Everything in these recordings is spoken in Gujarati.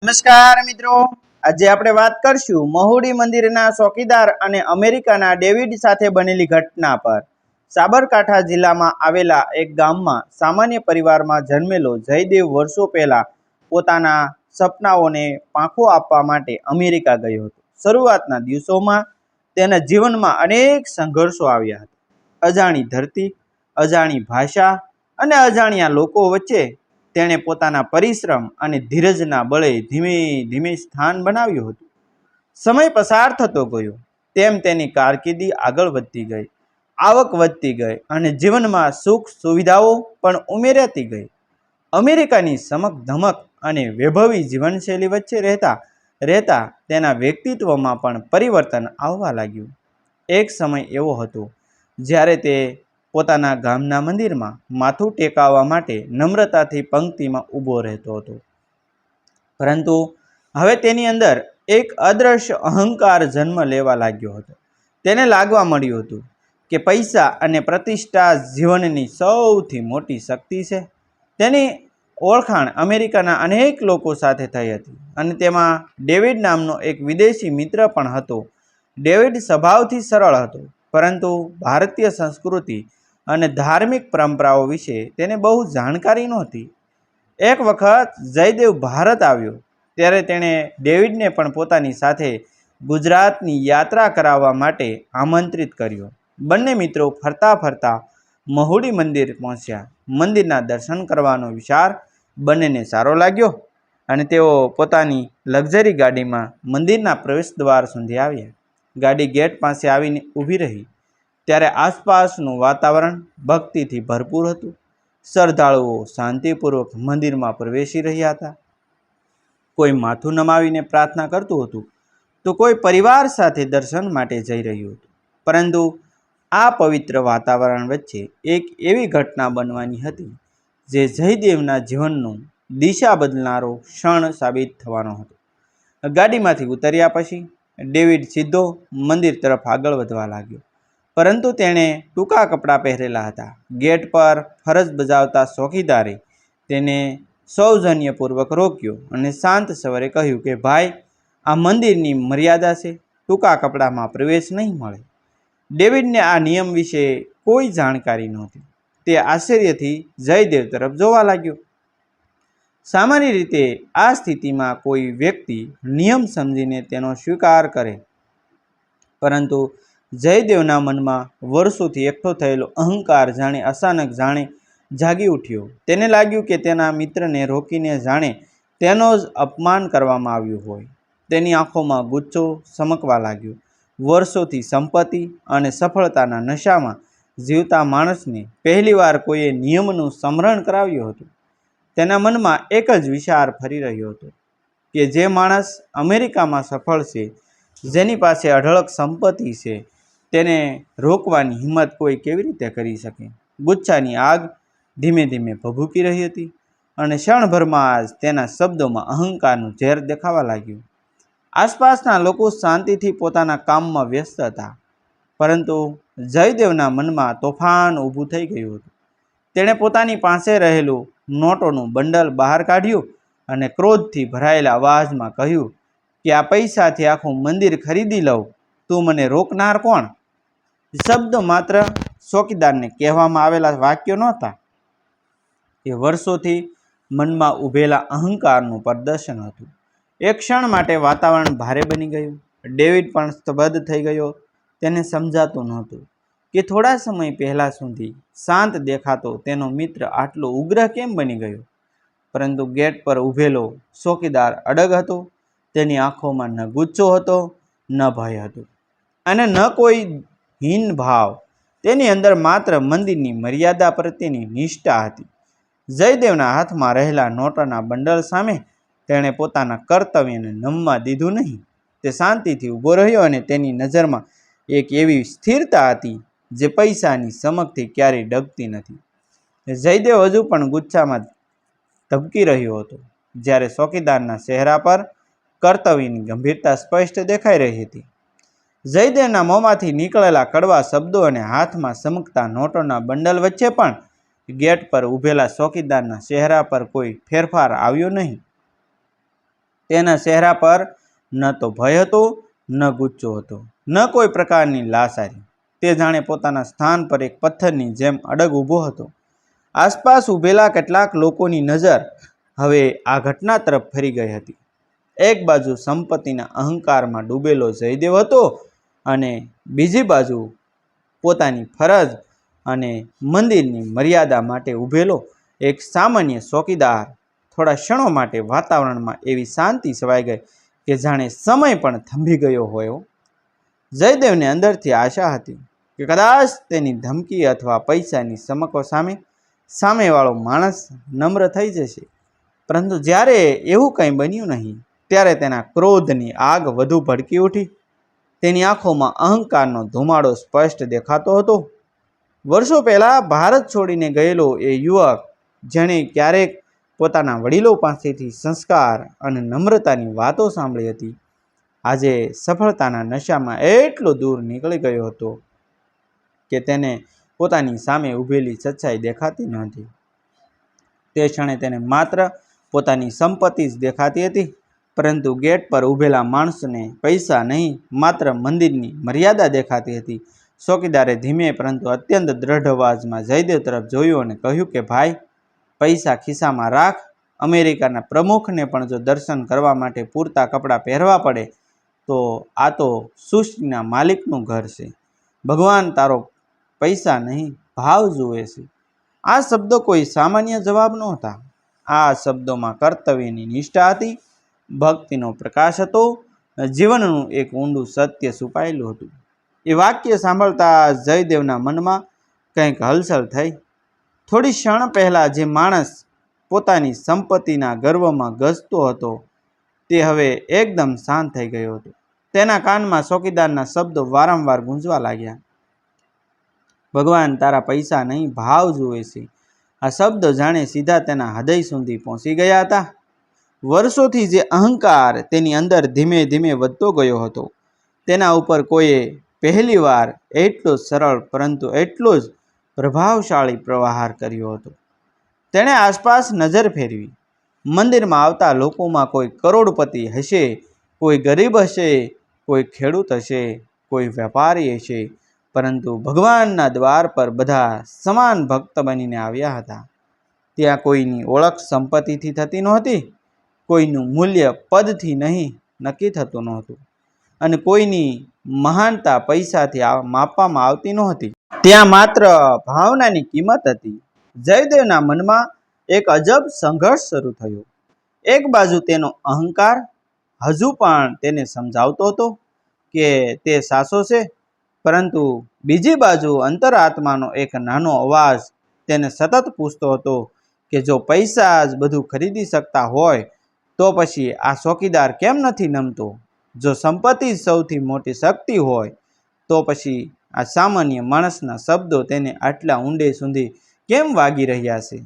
નમસ્કાર મિત્રો, આજે આપણે વાત કરશું મહુડી મંદિરના ચોકીદાર અને અમેરિકાના ડેવિડ સાથે બનેલી ઘટના પર। સાબરકાંઠા જિલ્લામાં આવેલા એક ગામમાં સામાન્ય પરિવારમાં જન્મેલો જયદેવ વર્ષો પહેલા પોતાના સપનાઓને પાંખો આપવા માટે અમેરિકા ગયો હતો। શરૂઆતના દિવસોમાં તેના જીવનમાં અનેક સંઘર્ષો આવ્યા હતા। અજાણી ધરતી, અજાણી ભાષા અને અજાણ્યા લોકો વચ્ચે તેણે પોતાના પરિશ્રમ અને ધીરજના બળે ધીમે ધીમે સ્થાન બનાવ્યું હતું। સમય પસાર થતો ગયો તેમ તેની કારકિર્દી આગળ વધતી ગઈ, આવક વધતી ગઈ અને જીવનમાં સુખ સુવિધાઓ પણ ઉમેરાતી ગઈ। અમેરિકાની સમક ધમક અને વૈભવી જીવનશૈલી વચ્ચે રહેતા રહેતા તેના વ્યક્તિત્વમાં પણ પરિવર્તન આવવા લાગ્યું। એક સમય એવો હતો જ્યારે તે પોતાના ગામના મંદિરમાં માથું ટેકવવા માટે નમ્રતાથી પંક્તિમાં ઊભો રહેતો હતો, પરંતુ હવે તેની અંદર એક અદ્રશ્ય અહંકાર જન્મ લેવા લાગ્યો હતો। તેને લાગવા મળ્યું હતું કે પૈસા અને પ્રતિષ્ઠા જીવનની સૌથી મોટી શક્તિ છે। તેની ઓળખાણ અમેરિકાના અનેક લોકો સાથે થઈ હતી અને તેમાં ડેવિડ નામનો એક વિદેશી મિત્ર પણ હતો। ડેવિડ સ્વભાવથી સરળ હતો, પરંતુ ભારતીય સંસ્કૃતિ અને ધાર્મિક પરંપરાઓ વિશે તેને બહુ જાણકારી નહોતી। એક વખત જયદેવ ભારત આવ્યો ત્યારે તેણે ડેવિડને પણ પોતાની સાથે ગુજરાતની યાત્રા કરાવવા માટે આમંત્રિત કર્યો। બંને મિત્રો ફરતા ફરતા મહુડી મંદિર પહોંચ્યા। મંદિરના દર્શન કરવાનો વિચાર બંનેને સારો લાગ્યો અને તેઓ પોતાની લક્ઝરી ગાડીમાં મંદિરના પ્રવેશ દ્વાર સુધી આવ્યા। ગાડી ગેટ પાસે આવીને ઊભી રહી ત્યારે આસપાસનું વાતાવરણ ભક્તિથી ભરપૂર હતું। શ્રદ્ધાળુઓ શાંતિપૂર્વક મંદિરમાં પ્રવેશી રહ્યા હતા। કોઈ માથું નમાવીને પ્રાર્થના કરતું હતું તો કોઈ પરિવાર સાથે દર્શન માટે જઈ રહ્યું હતું। પરંતુ આ પવિત્ર વાતાવરણ વચ્ચે એક એવી ઘટના બનવાની હતી જે જયદેવના જીવનનું દિશા બદલનારો ક્ષણ સાબિત થવાનો હતો। ગાડીમાંથી ઉતર્યા પછી ડેવિડ સીધો મંદિર તરફ આગળ વધવા લાગ્યો, પરંતુ તેણે ટૂંકા કપડાં પહેરેલા હતા। ગેટ પર ફરજ બજાવતા ચોકીદારે તેને સૌજન્યપૂર્વક રોક્યો અને શાંત સ્વરે કહ્યું કે ભાઈ, આ મંદિરની મર્યાદા છે, ટૂંકા કપડામાં પ્રવેશ નહીં મળે। ડેવિડને આ નિયમ વિશે કોઈ જાણકારી નહોતી। તે આશ્ચર્યથી જયદેવ તરફ જોવા લાગ્યો। સામાન્ય રીતે આ સ્થિતિમાં કોઈ વ્યક્તિ નિયમ સમજીને તેનો સ્વીકાર કરે, પરંતુ જયદેવના મનમાં વર્ષોથી એકઠો થયેલો અહંકાર અચાનક જાગી ઉઠ્યો। તેને લાગ્યું કે તેના મિત્રને રોકીને જાણે તેનો જ અપમાન કરવામાં આવ્યું હોય। તેની આંખોમાં ગુસ્સો ચમકવા લાગ્યો। વર્ષોથી સંપત્તિ અને સફળતાના નશામાં જીવતા માણસને પહેલીવાર કોઈએ નિયમનું સ્મરણ કરાવ્યું હતું। તેના મનમાં એક જ વિચાર ફરી રહ્યો હતો કે જે માણસ અમેરિકામાં સફળ છે, જેની પાસે અઢળક સંપત્તિ છે, તેને રોકવાની હિંમત કોઈ કેવી રીતે કરી શકે? ગુસ્સાની આગ ધીમે ધીમે ભભૂકી રહી હતી અને ક્ષણભરમાં જ તેના શબ્દોમાં અહંકારનું ઝેર દેખાવા લાગ્યું। આસપાસના લોકો શાંતિથી પોતાના કામમાં વ્યસ્ત હતા, પરંતુ જયદેવના મનમાં તોફાન ઊભું થઈ ગયું હતું। તેણે પોતાની પાસે રહેલું નોટોનું બંડલ બહાર કાઢ્યું અને ક્રોધથી ભરાયેલા અવાજમાં કહ્યું કે આ પૈસાથી આખું મંદિર ખરીદી લઉં, તું મને રોકનાર કોણ? શબ્દો માત્ર ચોકીદારને કહેવામાં આવેલા વાક્યો નહોતા, એ વર્ષોથી મનમાં ઊભેલા અહંકારનું પ્રદર્શન હતું। એક ક્ષણ માટે વાતાવરણ ભારે બની ગયું। ડેવિડ પણ સ્તબ્ધ થઈ ગયો। તેને સમજાતું નહોતું કે થોડા સમય પહેલા સુધી શાંત દેખાતો તેનો મિત્ર આટલો ઉગ્ર કેમ બની ગયો। પરંતુ ગેટ પર ઊભેલો ચોકીદાર અડગ હતો। તેની આંખોમાં ન ગુસ્સો હતો, ન ભય હતો અને ન કોઈ હીન ભાવ। તેની અંદર માત્ર મંદિરની મર્યાદા પ્રત્યેની નિષ્ઠા હતી। જયદેવના હાથમાં રહેલા નોટોના બંડલ સામે તેણે પોતાના કર્તવ્યને નમવા દીધું નહીં। તે શાંતિથી ઊભો રહ્યો અને તેની નજરમાં એક એવી સ્થિરતા હતી જે પૈસાની ચમકથી ક્યારેય ડગતી નથી। જયદેવ હજુ પણ ગુસ્સામાં ધબકી રહ્યો હતો, જ્યારે ચોકીદારના ચહેરા પર કર્તવ્યની ગંભીરતા સ્પષ્ટ દેખાઈ રહી હતી। જયદેવના મોંમાંથી નીકળેલા કડવા શબ્દો અને હાથમાં ચમકતા નોટોના બંડલ વચ્ચે પણ ગેટ પર ઊભેલા ચોકીદારના ચહેરા પર કોઈ ફેરફાર આવ્યો નહીં। તેના ચહેરા પર ન તો ભય હતો, ન ગુસ્સો હતો, ન કોઈ પ્રકારની લાસારી. તે જાણે પોતાના સ્થાન પર એક પથ્થરની જેમ અડગ ઊભો હતો. આસપાસ ઊભેલા કેટલાક લોકોની નજર હવે આ ઘટના તરફ ફરી ગઈ હતી. એક બાજુ સંપત્તિના અહંકારમાં ડૂબેલો જયદેવ હતો અને બીજી બાજુ પોતાની ફરજ અને મંદિરની મર્યાદા માટે ઊભેલો એક સામાન્ય ચોકીદાર. થોડા ક્ષણો માટે વાતાવરણમાં એવી શાંતિ છવાઈ ગઈ કે જાણે સમય પણ થંભી ગયો હોય. જયદેવને અંદરથી આશા હતી કે કદાચ તેની ધમકી અથવા પૈસાની સમકો સામેવાળો માણસ નમ્ર થઈ જશે. પરંતુ જ્યારે એવું કંઈ બન્યું નહીં, ત્યારે તેના ક્રોધની આગ વધુ ભડકી ઉઠી. તેની આંખોમાં અહંકારનો ધુમાડો સ્પષ્ટ દેખાતો હતો. વર્ષો પહેલાં ભારત છોડીને ગયેલો એ યુવક, જેણે ક્યારેક પોતાના વડીલો પાસેથી સંસ્કાર અને નમ્રતાની વાતો સાંભળી હતી, આજે સફળતાના નશામાં એટલો દૂર નીકળી ગયો હતો કે તેને પોતાની સામે ઊભેલી સચ્ચાઈ દેખાતી ન હતી. તે ક્ષણે તેને માત્ર પોતાની સંપત્તિ જ દેખાતી હતી, પરંતુ ગેટ પર ઊભેલા માણસને પૈસા નહીં, માત્ર મંદિરની મર્યાદા દેખાતી હતી. ચોકીદારે ધીમે પરંતુ અત્યંત દ્રઢ અવાજમાં જયદેવ તરફ જોયું અને કહ્યું કે ભાઈ, પૈસા ખિસ્સામાં રાખ. અમેરિકાના પ્રમુખને પણ જો દર્શન કરવા માટે પૂરતા કપડાં પહેરવા પડે તો આ તો સૃષ્ટિના માલિકનું ઘર છે. ભગવાન તારો પૈસા નહીં, ભાવ જુએ છે. આ શબ્દો કોઈ સામાન્ય જવાબ નહોતા. આ શબ્દોમાં કર્તવ્યની નિષ્ઠા હતી, ભક્તિનો પ્રકાશ હતો, જીવનનું એક ઊંડું સત્ય છુપાયેલું હતું. એ વાક્ય સાંભળતા જયદેવના મનમાં કંઈક હલચલ થઈ. થોડી ક્ષણ પહેલાં જે માણસ પોતાની સંપત્તિના ગર્વમાં ગજતો હતો, તે હવે એકદમ શાંત થઈ ગયો હતો. તેના કાનમાં ચોકીદારના શબ્દો વારંવાર ગુંજવા લાગ્યા. ભગવાન તારા પૈસા નહીં, ભાવ જુએ છે. આ શબ્દો જાણે સીધા તેના હૃદય સુધી પહોંચી ગયા હતા. વર્ષોથી જે અહંકાર તેની અંદર ધીમે ધીમે વધતો ગયો હતો, તેના ઉપર કોઈએ પહેલીવાર એટલો સરળ પરંતુ એટલો જ પ્રભાવશાળી પ્રહાર કર્યો હતો. તેણે આસપાસ નજર ફેરવી. મંદિરમાં આવતા લોકોમાં કોઈ કરોડપતિ હશે, કોઈ ગરીબ હશે, કોઈ ખેડૂત હશે, કોઈ વેપારી હશે, પરંતુ ભગવાનના દ્વાર પર બધા સમાન ભક્ત બનીને આવ્યા હતા. ત્યાં કોઈની ઓળખ સંપત્તિથી થતી નહોતી, કોઈનું મૂલ્ય પદથી નહીં નક્કી થતું નહોતું, અને કોઈની મહાનતા પૈસાથી માપવામાં આવતી નહોતી. ત્યાં માત્ર ભાવનાની કિંમત હતી. જયદેવના મનમાં એક અજબ સંઘર્ષ શરૂ થયો. એક બાજુ તેનો અહંકાર હજુ પણ તેને સમજાવતો હતો કે તે સાચો છે, પરંતુ બીજી બાજુ અંતરાત્માનો એક નાનો અવાજ તેને સતત પૂછતો હતો કે જો પૈસા જ બધું ખરીદી શકતા હોય તો પછી આ ચોકીદાર કેમ નથી નમતો? જો સંપત્તિ જ સૌથી મોટી શક્તિ હોય તો પછી આ સામાન્ય માણસના શબ્દો તેને આટલા ઊંડે સુધી કેમ વાગી રહ્યા છે?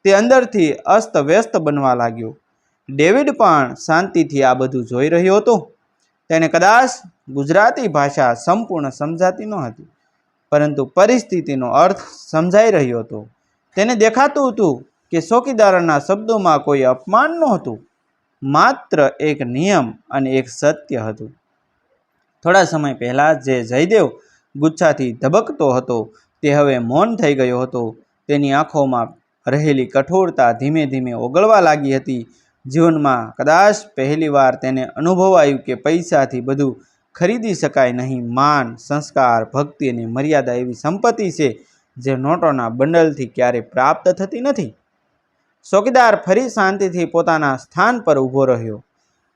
તે અંદરથી અસ્તવ્યસ્ત બનવા લાગ્યો. ડેવિડ પણ શાંતિથી આ બધું જોઈ રહ્યો હતો. તેને કદાચ ગુજરાતી ભાષા સંપૂર્ણ સમજાતી ન હતી, પરંતુ પરિસ્થિતિનો અર્થ સમજાઈ રહ્યો હતો. તેને દેખાતું હતું કે ચોકીદારના શબ્દોમાં કોઈ અપમાન નહોતું, માત્ર એક નિયમ અને એક સત્ય હતું. થોડા સમય પહેલાં જે જયદેવ ગુસ્સાથી ધબકતો હતો, તે હવે મૌન થઈ ગયો હતો. તેની આંખોમાં રહેલી કઠોરતા ધીમે ધીમે ઓગળવા લાગી હતી. જીવનમાં કદાચ પહેલીવાર તેને અનુભવાયું કે પૈસાથી બધું ખરીદી શકાય નહીં. માન, સંસ્કાર, ભક્તિ અને મર્યાદા એવી સંપત્તિ છે જે નોટોના બંડલથી ક્યારેય પ્રાપ્ત થતી નથી. ચોકીદાર ફરી શાંતિથી પોતાના સ્થાન પર ઊભો રહ્યો.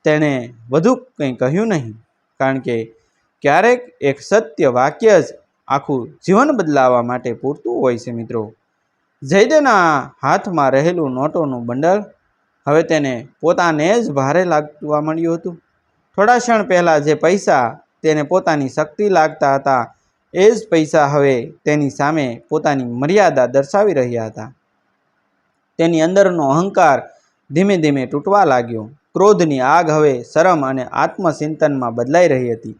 તેણે વધુ કંઈ કહ્યું નહીં, કારણ કે ક્યારેક એક સત્ય વાક્ય જ આખું જીવન બદલાવવા માટે પૂરતું હોય છે. મિત્રો, જયદેવના હાથમાં રહેલું નોટોનું બંડલ હવે તેને પોતાને જ ભારે લાગવા મળ્યું હતું. થોડા ક્ષણ પહેલાં જે પૈસા તેને પોતાની શક્તિ લાગતા હતા, એ જ પૈસા હવે તેની સામે પોતાની મર્યાદા દર્શાવી રહ્યા હતા. તેની અંદરનો અહંકાર ધીમે ધીમે તૂટવા લાગ્યો. ક્રોધની આગ હવે શરમ અને આત્મચિંતનમાં બદલાઈ રહી હતી.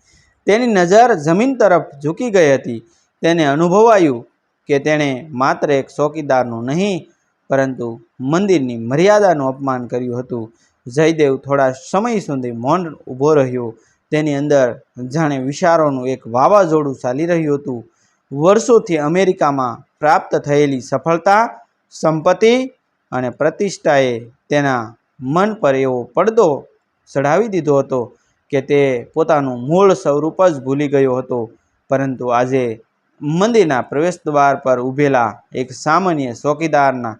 તેની નજર જમીન તરફ ઝૂકી ગઈ હતી. તેને અનુભવાયું કે તેણે માત્ર એક ચોકીદારનું નહીં, પરંતુ મંદિરની મર્યાદાનું અપમાન કર્યું હતું. જયદેવ થોડા સમય સુધી મૌન ઊભો રહ્યો. તેની અંદર જાણે વિચારોનું એક વાવાઝોડું ચાલી રહ્યું હતું. વર્ષોથી અમેરિકામાં પ્રાપ્ત થયેલી સફળતા, સંપત્તિ અને પ્રતિષ્ઠાએ તેના મન પર એવો પડદો ચઢાવી દીધો હતો કે તે પોતાનું મૂળ સ્વરૂપ જ ભૂલી ગયો હતો. પરંતુ આજે મંદિરના પ્રવેશદ્વાર પર ઊભેલા એક સામાન્ય ચોકીદારના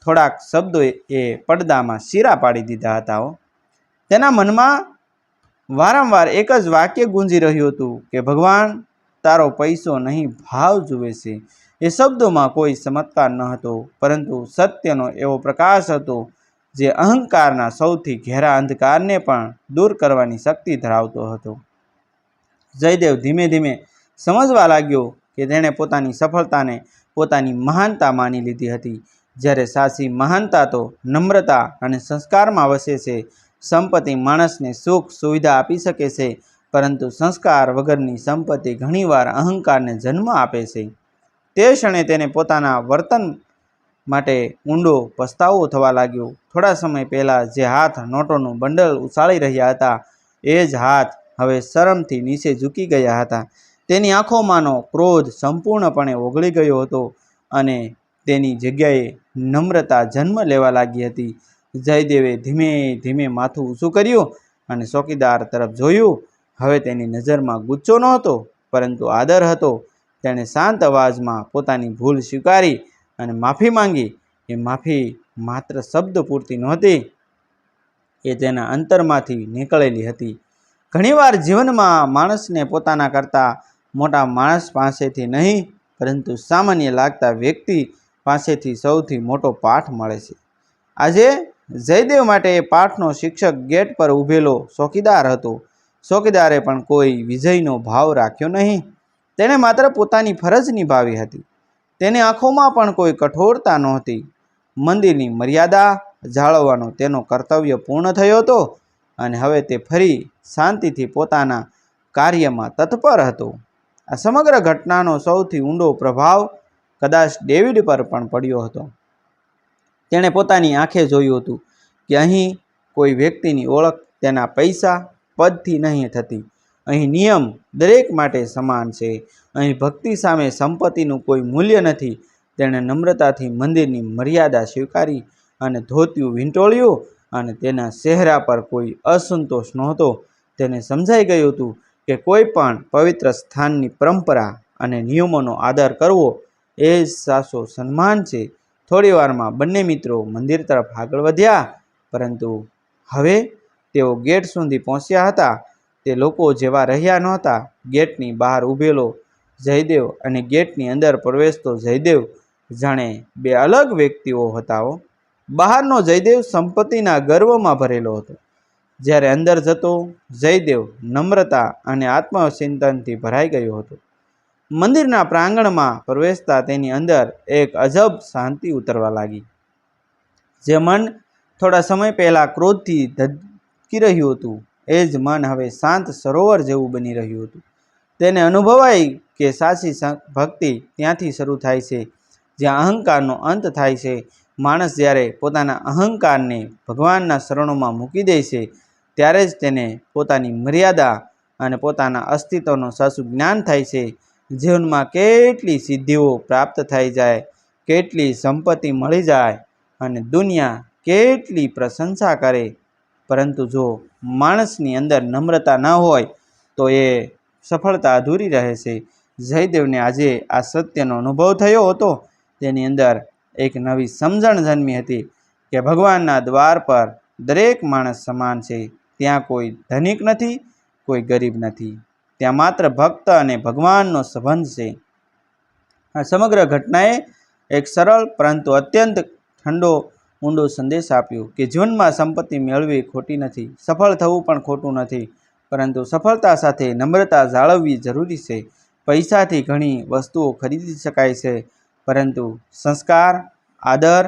થોડાક શબ્દો એ પડદામાં ચીરા પાડી દીધા હતા. તેના મનમાં વારંવાર એક જ વાક્ય ગુંજી રહ્યું હતું કે ભગવાન, તારો પૈસો નહીં, ભાવ જુએ છે. એ શબ્દોમાં કોઈ ચમત્કાર ન હતો, પરંતુ સત્યનો એવો પ્રકાશ હતો જે અહંકારના સૌથી ઘેરા અંધકારને પણ દૂર કરવાની શક્તિ ધરાવતો હતો. જયદેવ ધીમે ધીમે સમજવા લાગ્યો કે તેણે પોતાની સફળતાને પોતાની મહાનતા માની લીધી હતી, જ્યારે સાચી મહાનતા તો નમ્રતા અને સંસ્કારમાં વસે છે. સંપત્તિ માણસને સુખ સુવિધા આપી શકે છે, પરંતુ સંસ્કાર વગરની સંપત્તિ ઘણીવાર અહંકારને જન્મ આપે છે. તે ક્ષણે તેને પોતાના વર્તન માટે ઊંડો પસ્તાવો થવા લાગ્યો. થોડા સમય પહેલાં જે હાથ નોટોનું બંડલ ઉછાળી રહ્યા હતા, એ જ હાથ હવે શરમથી નીચે ઝૂકી ગયા હતા. તેની આંખોમાંનો ક્રોધ સંપૂર્ણપણે ઓગળી ગયો હતો અને તેની જગ્યાએ નમ્રતા જન્મ લેવા લાગી હતી. જયદેવે ધીમે ધીમે માથું ઊંચું કર્યું અને ચોકીદાર તરફ જોયું. હવે તેની નજરમાં ગુસ્સો નહોતો, પરંતુ આદર હતો. તેણે શાંત અવાજમાં પોતાની ભૂલ સ્વીકારી અને માફી માંગી. એ માફી માત્ર શબ્દ પૂરતી નહોતી, એ તેના અંતરમાંથી નીકળેલી હતી. ઘણીવાર જીવનમાં માણસને પોતાના કરતાં મોટા માણસ પાસેથી નહીં, પરંતુ સામાન્ય લાગતા વ્યક્તિ પાસેથી સૌથી મોટો પાઠ મળે છે. આજે જયદેવ માટે એ પાઠનો શિક્ષક ગેટ પર ઊભેલો ચોકીદાર હતો. ચોકીદારે પણ કોઈ વિજયનો ભાવ રાખ્યો નહીં. તેણે માત્ર પોતાની ફરજ નિભાવી હતી. તેની આંખોમાં પણ કોઈ કઠોરતા નહોતી. મંદિરની મર્યાદા જાળવવાનો તેનો કર્તવ્ય પૂર્ણ થયો હતો અને હવે તે ફરી શાંતિથી પોતાના કાર્યમાં તત્પર હતો. આ સમગ્ર ઘટનાનો સૌથી ઊંડો પ્રભાવ કદાચ ડેવિડ પર પણ પડ્યો હતો. તેણે પોતાની આંખે જોયું હતું કે અહીં કોઈ વ્યક્તિની ઓળખ તેના પૈસા, પદથી નહીં થતી. અહીં નિયમ દરેક માટે સમાન છે. અહીં ભક્તિ સામે સંપત્તિનું કોઈ મૂલ્ય નથી. તેણે નમ્રતાથી મંદિરની મર્યાદા સ્વીકારી અને ધોતિયું વીંટોળ્યું, અને તેના ચહેરા પર કોઈ અસંતોષ નહોતો. તેને સમજાઈ ગયું હતું કે કોઈ પણ પવિત્ર સ્થાનની પરંપરા અને નિયમોનો આદર કરવો એ જ સાચો સન્માન છે. થોડી વારમાં બંને મિત્રો મંદિર તરફ આગળ વધ્યા, પરંતુ હવે તેઓ ગેટ સુધી પહોંચ્યા હતા. તે લોકો જેવા રહ્યા નહોતા. ગેટની બહાર ઊભેલો જયદેવ અને ગેટની અંદર પ્રવેશતો જયદેવ જાણે બે અલગ વ્યક્તિઓ હતા. બહારનો જયદેવ સંપત્તિના ગર્વમાં ભરેલો હતો, જ્યારે અંદર જતો જયદેવ નમ્રતા અને આત્મચિંતનથી ભરાઈ ગયો હતો. મંદિરના પ્રાંગણમાં પ્રવેશતા તેની અંદર એક અજબ શાંતિ ઉતરવા લાગી. જે મન થોડા સમય પહેલાં ક્રોધથી ધબકી રહ્યું હતું, એ જ મન હવે શાંત સરોવર જેવું બની રહ્યું હતું. તેને અનુભવાય કે સાચી ભક્તિ ત્યાંથી શરૂ થાય છે જ્યાં અહંકારનો અંત થાય છે. માણસ જ્યારે પોતાના અહંકારને ભગવાનના શરણોમાં મૂકી દે છે, ત્યારે જ તેને પોતાની મર્યાદા અને પોતાના અસ્તિત્વનું સાચું જ્ઞાન થાય છે. જીવનમાં કેટલી સિદ્ધિઓ પ્રાપ્ત થઈ જાય, કેટલી સંપત્તિ મળી જાય અને દુનિયા કેટલી પ્રશંસા કરે, પરંતુ જો માણસની અંદર નમ્રતા ન હોય તો એ સફળતા અધૂરી રહે છે. જયદેવને આજે આ સત્યનો અનુભવ થયો હતો. તેની અંદર એક નવી સમજણ જન્મી હતી કે ભગવાનના દ્વાર પર દરેક માણસ સમાન છે. ત્યાં કોઈ ધનિક નથી, કોઈ ગરીબ નથી. ત્યાં માત્ર ભક્ત અને ભગવાનનો સંબંધ છે. આ સમગ્ર ઘટનાએ એક સરળ પરંતુ અત્યંત ઊંડો સંદેશ આપ્યો કે જીવનમાં સંપત્તિ મેળવવી ખોટી નથી, સફળ થવું પણ ખોટું નથી, પરંતુ સફળતા સાથે નમ્રતા જાળવવી જરૂરી છે. પૈસાથી ઘણી વસ્તુઓ ખરીદી શકાય છે, પરંતુ સંસ્કાર, આદર,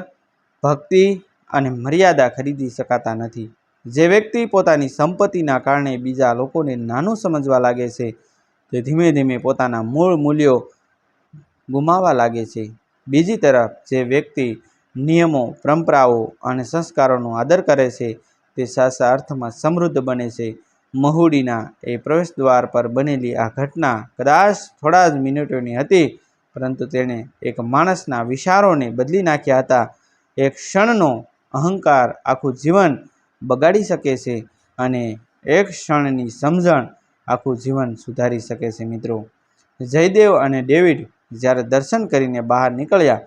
ભક્તિ અને મર્યાદા ખરીદી શકાતા નથી. જે વ્યક્તિ પોતાની સંપત્તિના કારણે બીજા લોકોને નાનું સમજવા લાગે છે, તે ધીમે ધીમે પોતાના મૂળ મૂલ્યો ગુમાવવા લાગે છે. બીજી તરફ જે વ્યક્તિ નિયમો, પરંપરાઓ અને સંસ્કારોનો આદર કરે છે, તે સાચા અર્થમાં સમૃદ્ધ બને છે. મહુડીના એ પ્રવેશદ્વાર પર બનેલી આ ઘટના કદાચ થોડા જ મિનિટોની હતી, પરંતુ તેણે એક માણસના વિચારોને બદલી નાખ્યા હતા. એક ક્ષણનો અહંકાર આખું જીવન બગાડી શકે છે, અને એક ક્ષણની સમજણ આખું જીવન સુધારી શકે છે. મિત્રો, જયદેવ અને ડેવિડ જ્યારે દર્શન કરીને બહાર નીકળ્યા,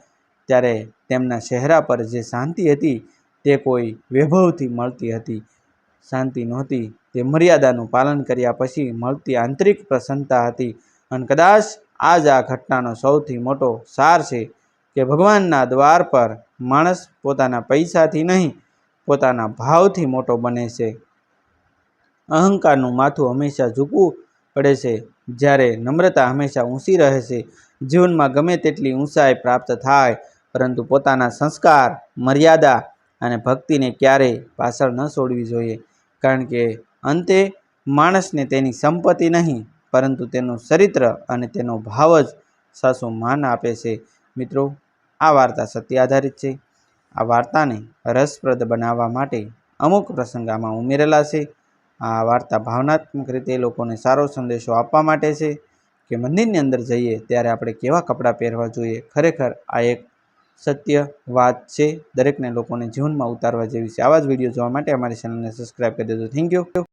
ત્યારે તેમના ચહેરા પર જે શાંતિ હતી તે કોઈ વૈભવથી મળતી હતી શાંતિ નહોતી, તે મર્યાદાનું પાલન કર્યા પછી મળતી આંતરિક પ્રસન્નતા હતી. અને કદાચ આ જ આ ઘટનાનો સૌથી મોટો સાર છે કે ભગવાનના દ્વાર પર માણસ પોતાના પૈસાથી નહીં, પોતાના ભાવથી મોટો બને છે. અહંકારનું માથું હંમેશા ઝૂકવું પડે છે, જ્યારે નમ્રતા હંમેશા ઊંચી રહે છે. જીવનમાં ગમે તેટલી ઊંચાઈ પ્રાપ્ત થાય, પરંતુ પોતાના સંસ્કાર, મર્યાદા અને ભક્તિને ક્યારેય પાછળ ન છોડવી જોઈએ, કારણ કે અંતે માણસને તેની સંપત્તિ નહીં, પરંતુ તેનું ચરિત્ર અને તેનો ભાવ જ સાચું માન આપે છે. મિત્રો, આ વાર્તા સત્ય આધારિત છે. આ વાર્તાને રસપ્રદ બનાવવા માટે અમુક પ્રસંગ આમાં ઉમેરેલા છે. આ વાર્તા ભાવનાત્મક રીતે લોકોને સારો સંદેશો આપવા માટે છે કે મંદિરની અંદર જઈએ ત્યારે આપણે કેવા કપડાં પહેરવા જોઈએ. ખરેખર આ એક સત્ય વાત છે, દરેકને લોકોને જીવનમાં ઉતારવા જેવી છે. આવા જ વિડીયો જોવા માટે અમારી ચેનલને સબસ્ક્રાઈબ કરી દેજો. Thank you.